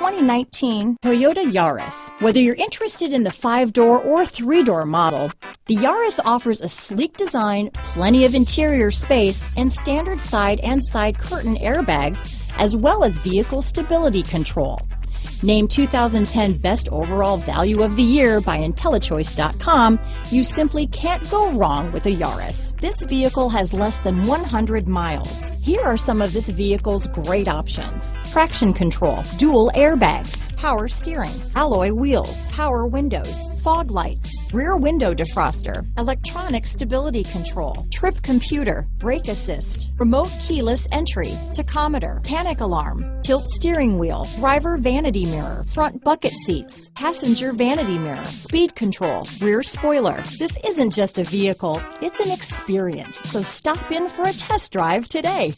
2019 Toyota Yaris. Whether you're interested in the 5-door or 3-door model, the Yaris offers a sleek design, plenty of interior space, and standard side and side curtain airbags, as well as vehicle stability control. Named 2010 Best Overall Value of the Year by IntelliChoice.com, you simply can't go wrong with a Yaris. This vehicle has less than 100 miles. Here are some of this vehicle's great options: traction control, dual airbags, power steering, alloy wheels, power windows, fog lights, rear window defroster, electronic stability control, trip computer, brake assist, remote keyless entry, tachometer, panic alarm, tilt steering wheel, driver vanity mirror, front bucket seats, passenger vanity mirror, speed control, rear spoiler. This isn't just a vehicle, it's an experience. So stop in for a test drive today.